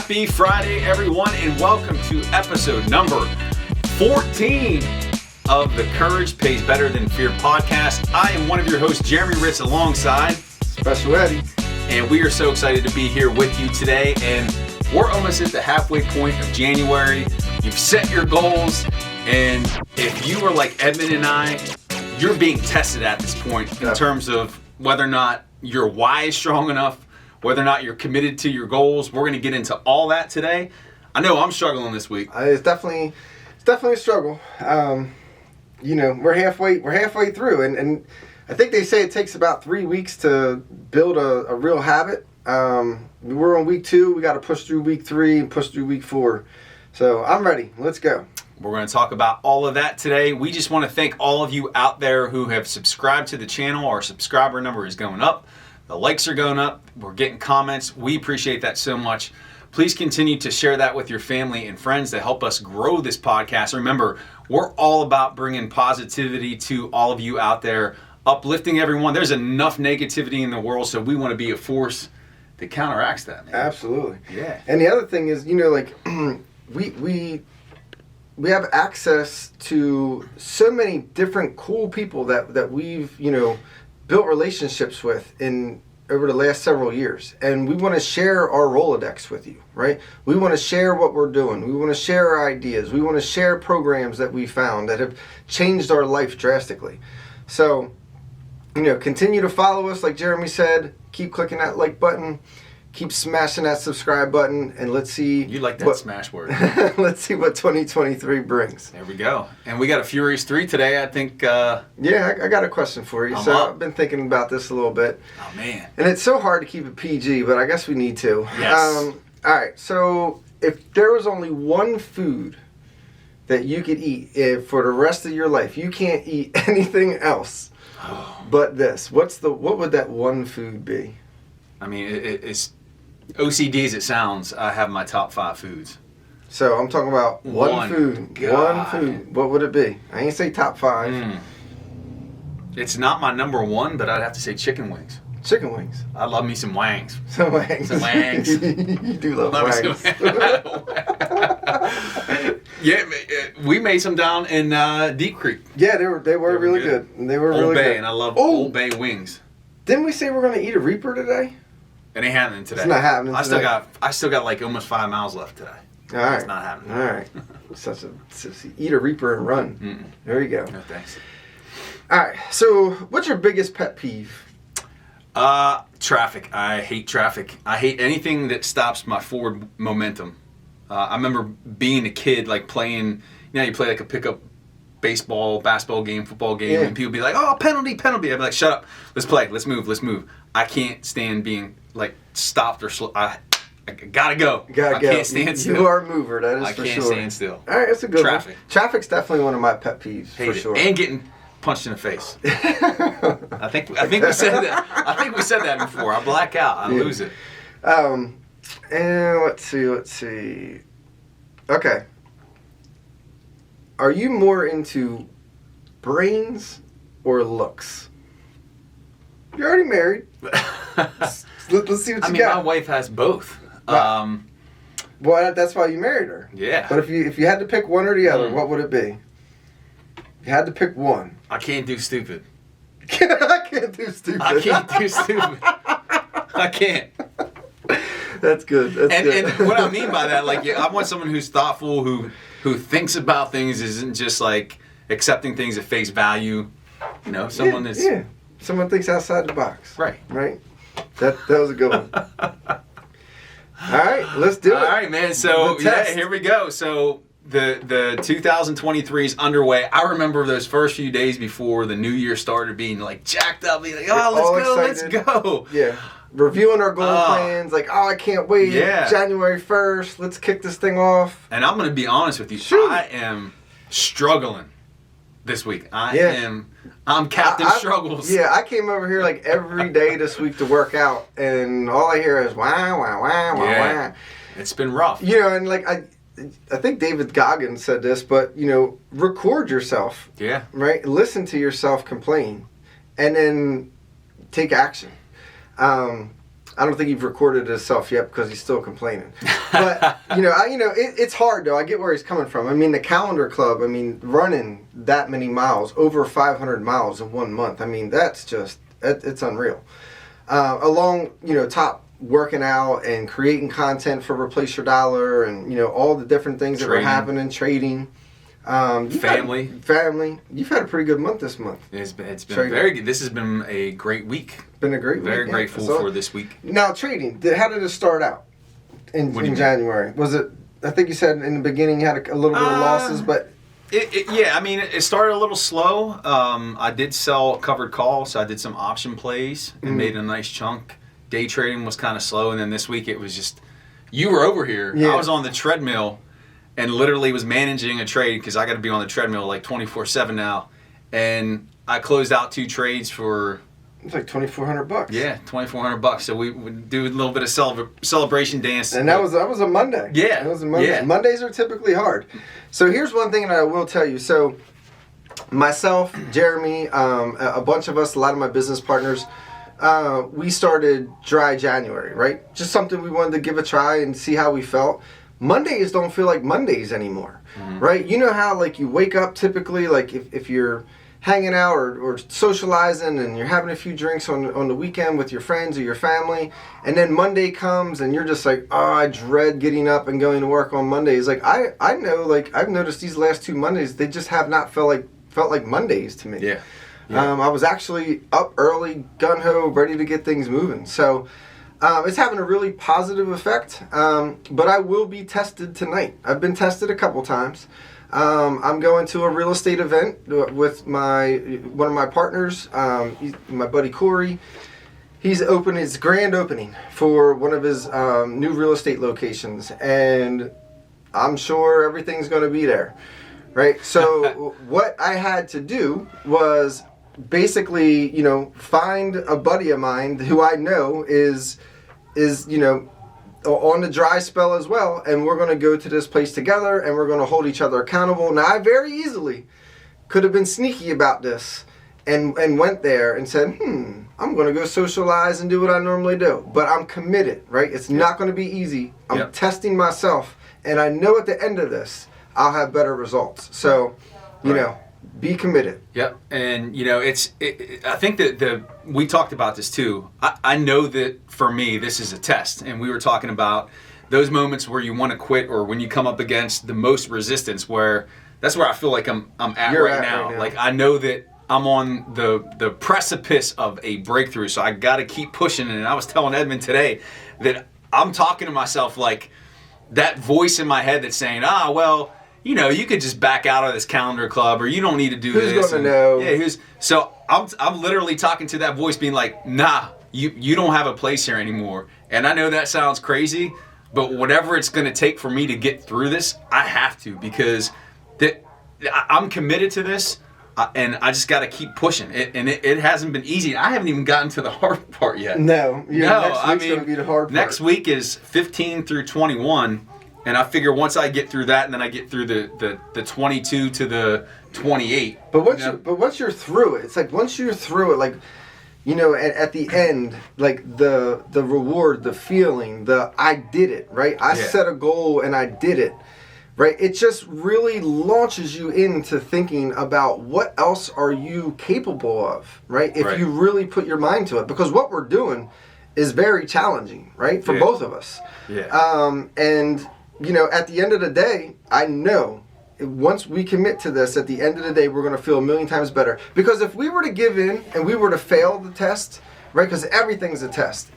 Happy Friday, everyone, and welcome to episode number 14 of the Courage Pays Better Than Fear podcast. I am one of your hosts, Jeremy Hritz, alongside Special Eddie. And we are so excited to be here with you today. And we're almost at the halfway point of January. You've set your goals. And if you are like Edmund and I, you're being tested at this point in terms of whether or not your why is strong enough, whether or not you're committed to your goals. We're going to get into all that today. I know I'm struggling this week. It's definitely a struggle. We're halfway through, and I think they say it takes about 3 weeks to build a real habit. We're on week 2. We got to push through week 3 and push through week 4. So I'm ready. Let's go. We're going to talk about all of that today. We just want to thank all of you out there who have subscribed to the channel. Our subscriber number is going up. The likes are going up. We're getting comments. We appreciate that so much. Please continue to share that with your family and friends to help us grow this podcast. Remember, we're all about bringing positivity to all of you out there, uplifting everyone. There's enough negativity in the world, so we want to be a force that counteracts that, man. Absolutely. Yeah. And the other thing is, we have access to so many different cool people that we've, built relationships with over the last several years. And we want to share our Rolodex with you, right? We want to share what we're doing. We want to share our ideas. We want to share programs that we found that have changed our life drastically. So, continue to follow us, like Jeremy said. Keep clicking that like button. Keep smashing that subscribe button, and let's see. You like that smash word. Let's see what 2023 brings. There we go. And we got a Furious 3 today, I think. I got a question for you. I've been thinking about this a little bit. Oh, man. And it's so hard to keep it PG, but I guess we need to. Yes. All right, so if there was only one food that you could eat for the rest of your life, you can't eat anything else but this. What would that one food be? I mean, it's OCD as it sounds. I have my top 5 foods. So I'm talking about one food. God. One food. What would it be? I ain't say top 5. It's not my number 1, but I'd have to say chicken wings. Chicken wings. I love me some wangs. Some wangs. Some wangs. You do love wangs. Yeah, we made some down in Deep Creek. Yeah, they were really good. They were really good. And I love Old Bay wings. Didn't we say we're going to eat a Reaper today? It ain't happening today. It's not happening today. I still got like almost 5 miles left today. All right. It's not happening. All right. Eat a Reaper and run. Mm-mm. There you go. No thanks. All right. So, what's your biggest pet peeve? Traffic. I hate traffic. I hate anything that stops my forward momentum. I remember being a kid, like playing. You play like a pickup baseball, basketball game, football game, and people be like, "Oh, penalty!" I'd be like, "Shut up! Let's play. Let's move." I can't stand being like stopped or slow. I gotta go. I can't stand still. You are a mover. That is for sure. I can't stand still. All right, that's a good Traffic. one. Traffic's definitely one of my pet peeves for sure. And getting punched in the face. I think we said that. I think we said that before. I black out. I lose it. And let's see. Okay. Are you more into brains or looks? You're already married. Let's see what you got. My wife has both. Well, that's why you married her. Yeah. But if you had to pick one or the other, what would it be? You had to pick one. I can't do stupid. I can't do stupid. I can't do stupid. I can't. That's good. And what I mean by that, like, I want someone who's thoughtful, who thinks about things, isn't just like accepting things at face value. Someone that's someone thinks outside the box. Right. That was a good one. All right, let's do it. All right, man. So here we go. So the 2023 is underway. I remember those first few days before the new year started being like jacked up, being like, let's go. Yeah. Reviewing our goal plans, like, I can't wait. Yeah. January 1st, let's kick this thing off. And I'm going to be honest with you. Shoot. I am struggling this week. I'm Captain Struggles. Yeah, I came over here like every day this week to work out, and all I hear is wah, wah, wah, wah, wah. It's been rough. And like I think David Goggins said this, but, record yourself. Yeah. Right? Listen to yourself complain, and then take action. I don't think he's recorded himself yet because he's still complaining. But it's hard though. I get where he's coming from. I mean, the calendar club. I mean, running that many miles, over 500 miles in 1 month. I mean, that's just it's unreal. Along top working out and creating content for Replace Your Dollar, and all the different things that were happening, trading. Family. You've had a pretty good month this month. It's been very good. This has been a great week. Been a great week. Very grateful for this week. Now, trading. How did it start out in January? Was it? I think you said in the beginning you had a little bit of losses, but. I mean, it started a little slow. I did sell covered calls, so I did some option plays and made a nice chunk. Day trading was kind of slow, and then this week it was just, you were over here. Yeah. I was on the treadmill and literally was managing a trade because I got to be on the treadmill like 24/7 now. And I closed out 2 trades for... It's like $2,400. Yeah, $2,400. So we would do a little bit of celebration dance. And that was a Monday. Yeah. That was a Monday. Yeah. Mondays are typically hard. So here's one thing that I will tell you. So myself, Jeremy, a bunch of us, a lot of my business partners, we started dry January, right? Just something we wanted to give a try and see how we felt. Mondays don't feel like Mondays anymore, right? You know how like you wake up typically, like if you're hanging out or socializing and you're having a few drinks on the weekend with your friends or your family, and then Monday comes and you're just like, oh, I dread getting up and going to work on Mondays. Like I know, like I've noticed these last 2 Mondays, they just have not felt like Mondays to me. Yeah. I was actually up early, gung-ho, ready to get things moving. So it's having a really positive effect, but I will be tested tonight. I've been tested a couple times. I'm going to a real estate event with one of my partners, my buddy Corey. He's opening his grand opening for one of his new real estate locations, and I'm sure everything's going to be there, right? So what I had to do was basically, find a buddy of mine who I know is on the dry spell as well, and we're going to go to this place together, and we're going to hold each other accountable. Now, I very easily could have been sneaky about this and went there and said, I'm going to go socialize and do what I normally do. But I'm committed, right? It's not going to be easy. I'm testing myself, and I know at the end of this, I'll have better results. So, be committed. Yep. And, I think that we talked about this too. I know that for me, this is a test. And we were talking about those moments where you want to quit or when you come up against the most resistance, that's where I feel like I'm at right now. Like, I know that I'm on the precipice of a breakthrough. So I got to keep pushing. And I was telling Edmund today that I'm talking to myself like that voice in my head that's saying, you could just back out of this calendar club, or you don't need to do this. Who's going to know? Yeah, so I'm literally talking to that voice being like, nah, you don't have a place here anymore. And I know that sounds crazy, but whatever it's going to take for me to get through this, I have to, because I'm committed to this, and I just got to keep pushing. It hasn't been easy. I haven't even gotten to the hard part yet. No. Next week's going to be the hard part. Next week is 15 through 21. And I figure once I get through that, and then I get through the 22 to the 28. But once you're through it, it's like once you're through it, like, at the end, like the reward, the feeling, I did it, right? I set a goal and I did it, right? It just really launches you into thinking about what else are you capable of, right? If you really put your mind to it, because what we're doing is very challenging, right? For both of us. Yeah. And at the end of the day, I know once we commit to this, at the end of the day, we're going to feel a million times better. Because if we were to give in and we were to fail the test, right, because everything's a test.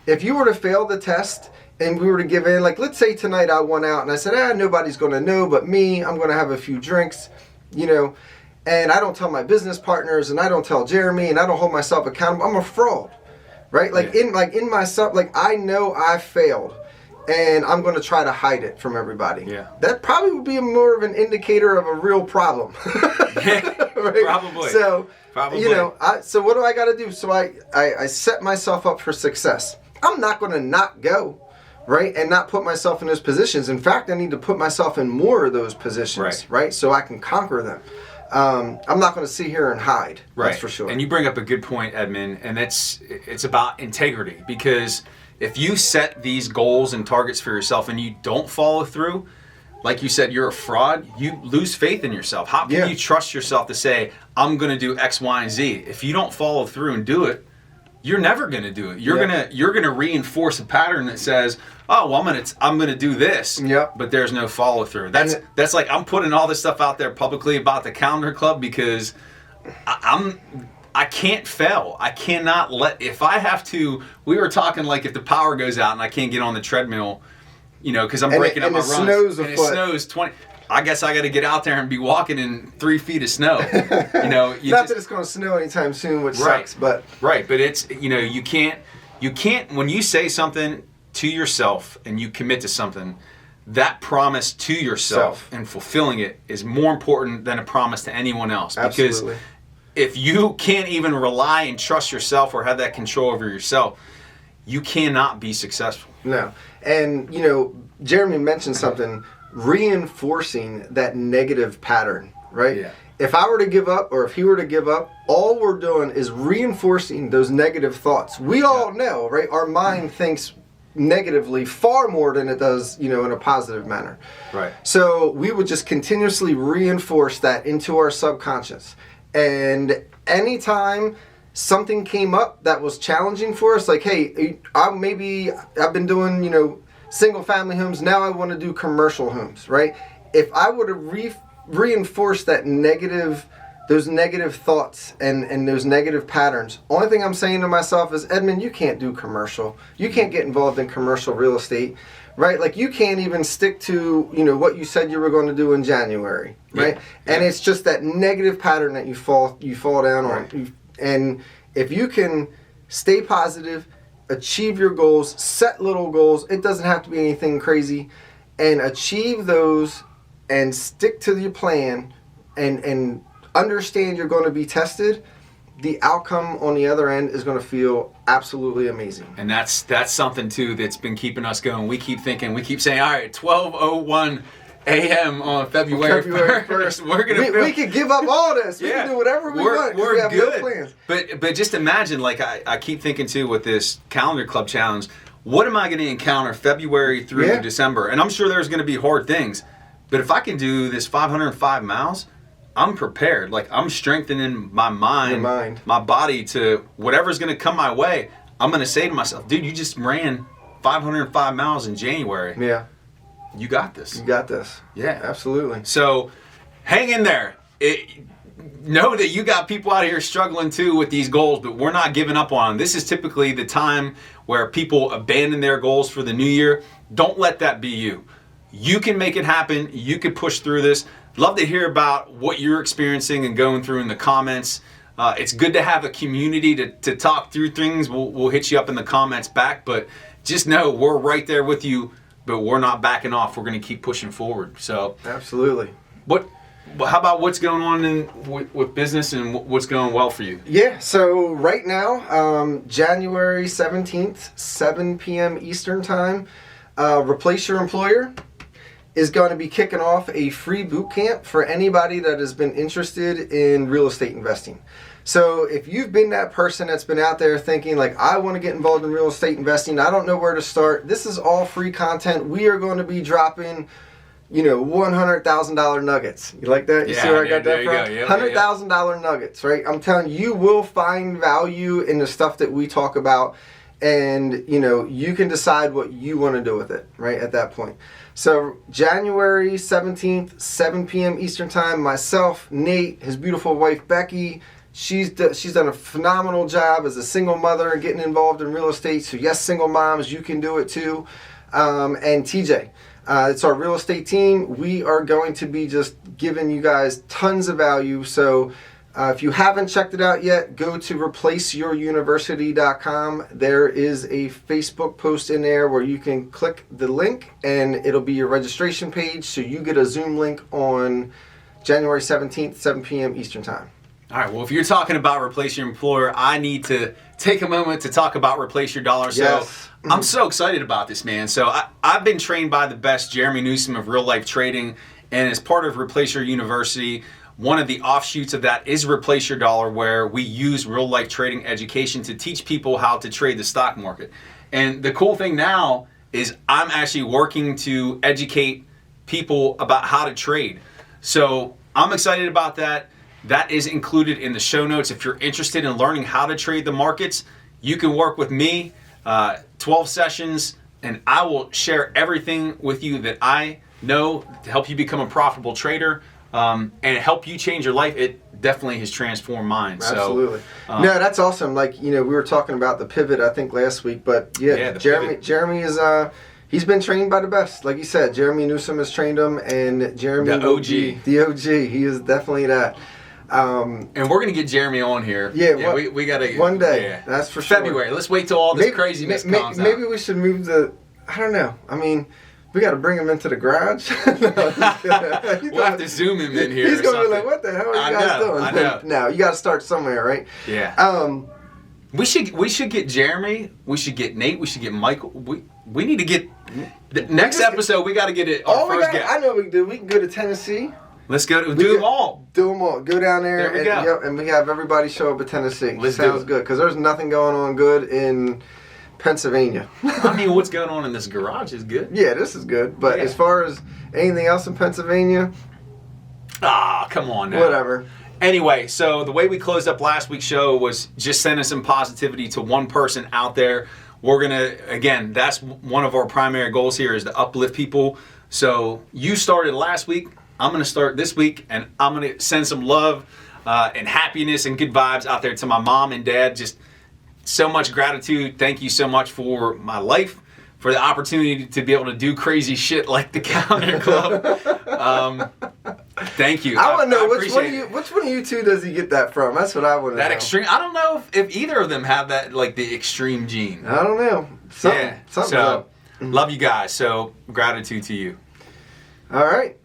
If you were to fail the test and we were to give in, like let's say tonight I went out and I said, nobody's going to know but me. I'm going to have a few drinks, and I don't tell my business partners and I don't tell Jeremy and I don't hold myself accountable. I'm a fraud, right? In myself, like I know I failed. And I'm going to try to hide it from everybody. Yeah. That probably would be more of an indicator of a real problem. Right? Probably. So, so what do I got to do? So I set myself up for success. I'm not going to not go, right? And not put myself in those positions. In fact, I need to put myself in more of those positions, right? So I can conquer them. I'm not going to sit here and hide. Right. That's for sure. And you bring up a good point, Edmund, and it's about integrity, because if you set these goals and targets for yourself and you don't follow through, like you said, you're a fraud, you lose faith in yourself. How can you trust yourself to say, I'm going to do X, Y, and Z? If you don't follow through and do it, you're never going to do it. You're gonna reinforce a pattern that says, oh, well, I'm gonna do this. Yep. But there's no follow through. That's like, I'm putting all this stuff out there publicly about the calendar club because I can't fail. I cannot if I have to. We were talking like if the power goes out and I can't get on the treadmill, because I'm breaking up my runs. It snows 20. I guess I got to get out there and be walking in 3 feet of snow. Not that it's going to snow anytime soon, which sucks, but right. But it's you can't when you say something to yourself and you commit to something, that promise to yourself and fulfilling it is more important than a promise to anyone else. Absolutely. Because if you can't even rely and trust yourself or have that control over yourself, you cannot be successful. No, and Jeremy mentioned something. Reinforcing that negative pattern, right? Yeah. If I were to give up, or if he were to give up, all we're doing is reinforcing those negative thoughts. We all know, right? Our mind thinks negatively far more than it does, in a positive manner. Right. So we would just continuously reinforce that into our subconscious. And anytime something came up that was challenging for us, like, hey, I've been doing, single family homes, now I want to do commercial homes, right? If I were to reinforce those negative thoughts and those negative patterns, only thing I'm saying to myself is, Edmund, you can't do commercial. You can't get involved in commercial real estate, right? Like, you can't even stick to, what you said you were going to do in January, right? Yeah. And it's just that negative pattern that you fall down on. And if you can stay positive, achieve your goals, set little goals. It doesn't have to be anything crazy, and achieve those and stick to your plan and understand you're going to be tested. The outcome on the other end is going to feel absolutely amazing. And that's something too that's been keeping us going. We keep saying, all right, 12:01 a.m. on February 1st. We're gonna we can give up all this. We can do whatever we want. We're we have good. No plans. But just imagine, like I keep thinking too with this calendar club challenge, what am I going to encounter February through December? And I'm sure there's going to be hard things. But if I can do this 505 miles, I'm prepared. Like, I'm strengthening my mind, my body to whatever's going to come my way. I'm going to say to myself, dude, you just ran 505 miles in January. Yeah. You got this. You got this. Yeah. Absolutely. So hang in there. Know that you got people out here struggling too with these goals, but we're not giving up on them. This is typically the time where people abandon their goals for the new year. Don't let that be you. You can make it happen. You can push through this. Love to hear about what you're experiencing and going through in the comments. It's good to have a community to talk through things. We'll hit you up in the comments back, but just know we're right there with you. But we're not backing off. We're going to keep pushing forward. So absolutely. How about what's going on with business and what's going well for you? Yeah. So right now, January 17th, 7 p.m. Eastern time, Replace Your Employer is going to be kicking off a free boot camp for anybody that has been interested in real estate investing. So if you've been that person that's been out there thinking like, I want to get involved in real estate investing, I don't know where to start, this is all free content. We are going to be dropping, $100,000 nuggets. You like that? You see where I got that from? Yep, $100,000 nuggets, right? I'm telling you, you will find value in the stuff that we talk about, and you can decide what you want to do with it, right, at that point. So January 17th, 7 p.m. Eastern time, myself, Nate, his beautiful wife, Becky, she's done a phenomenal job as a single mother getting involved in real estate. So yes, single moms, you can do it too. And TJ, it's our real estate team. We are going to be just giving you guys tons of value. So if you haven't checked it out yet, go to replaceyouruniversity.com. There is a Facebook post in there where you can click the link and it'll be your registration page. So you get a Zoom link on January 17th, 7 p.m. Eastern time. All right, well, if you're talking about Replace Your Employer, I need to take a moment to talk about Replace Your Dollar. Yes. So I'm so excited about this, man. So I've been trained by the best, Jeremy Newsom of Real Life Trading, and as part of Replace Your University, one of the offshoots of that is Replace Your Dollar, where we use real life trading education to teach people how to trade the stock market. And the cool thing now is I'm actually working to educate people about how to trade. So I'm excited about that. That is included in the show notes. If you're interested in learning how to trade the markets, you can work with me, 12 sessions, and I will share everything with you that I know to help you become a profitable trader and help you change your life. It definitely has transformed mine. Absolutely. So, no, that's awesome. Like, we were talking about the pivot, I think, last week, but Jeremy he's been trained by the best. Like you said, Jeremy Newsom has trained him, and Jeremy the OG. He is definitely that. And we're gonna get Jeremy on here. Yeah, we gotta one day. That's for sure. February. Let's wait till all this craziness comes out. Maybe we should move I don't know. I mean, we got to bring him into the garage. We'll have to zoom him in here. He's gonna be like, "What the hell are you guys doing?" I know. Now you got to start somewhere, right? Yeah. We should get Jeremy. We should get Nate. We should get Michael. We need to get the next episode. We got to get it. Our first guest. I know what we can do. We can go to Tennessee. Let's go. Do them all. Do them all. Go down there. There we go. Yep, and we have everybody show up at Tennessee. Sounds good, because there's nothing going on good in Pennsylvania. I mean, what's going on in this garage is good. Yeah, this is good. But as far as anything else in Pennsylvania, come on now. Whatever. Anyway, so the way we closed up last week's show was just sending some positivity to one person out there. We're gonna, again, that's one of our primary goals here, is to uplift people. So you started last week. I'm going to start this week, and I'm going to send some love and happiness and good vibes out there to my mom and dad. Just so much gratitude. Thank you so much for my life, for the opportunity to be able to do crazy shit like the Calendar Club. Thank you. I want to know which one of you two does he get that from? That's what I want to know. That extreme. I don't know if either of them have that, like the extreme gene. I don't know. Something up. Love you guys. So gratitude to you. All right.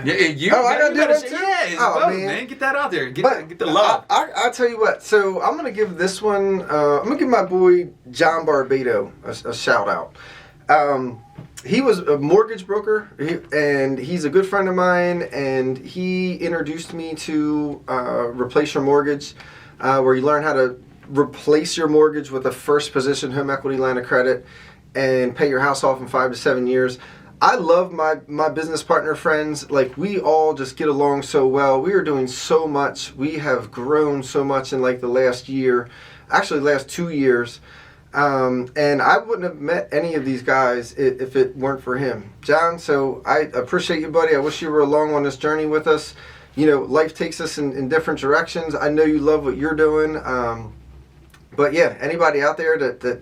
Yeah, you. I gotta do that too. Yeah, it's both, man. Get that out there. Get the love. I'll tell you what. So I'm gonna give this one. I'm gonna give my boy John Barbado a shout out. He was a mortgage broker, and he's a good friend of mine. And he introduced me to Replace Your Mortgage, where you learn how to replace your mortgage with a first position home equity line of credit and pay your house off in 5 to 7 years. I love my business partner friends. Like, we all just get along so well. We are doing so much. We have grown so much in like the last year, actually last 2 years. And I wouldn't have met any of these guys if it weren't for him. John, so I appreciate you, buddy. I wish you were along on this journey with us. Life takes us in different directions. I know you love what you're doing. But yeah, anybody out there that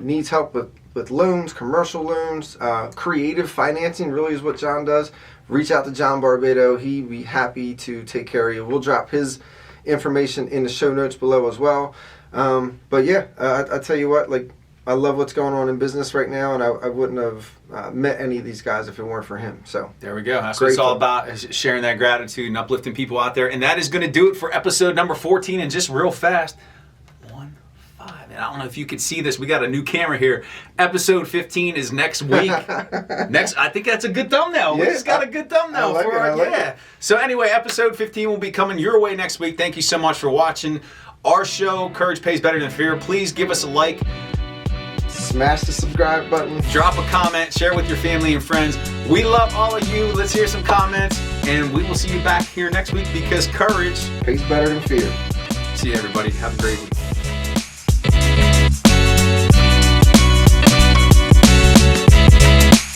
needs help with loans, commercial loans, creative financing really is what John does. Reach out to John Barbado. He'd be happy to take care of you. We'll drop his information in the show notes below as well. But yeah, I tell you what, like, I love what's going on in business right now, and I wouldn't have met any of these guys if it weren't for him. So there we go. That's what it's all about, is sharing that gratitude and uplifting people out there. And that is going to do it for episode number 14. And just real fast, 1-5. And I don't know if you can see this. We got a new camera here. Episode 15 is next week. I think that's a good thumbnail. Yeah, we just got a good thumbnail I like it. So anyway, episode 15 will be coming your way next week. Thank you so much for watching our show, Courage Pays Better Than Fear. Please give us a like. Smash the subscribe button. Drop a comment. Share with your family and friends. We love all of you. Let's hear some comments. And we will see you back here next week, because courage pays better than fear. See you, everybody. Have a great week.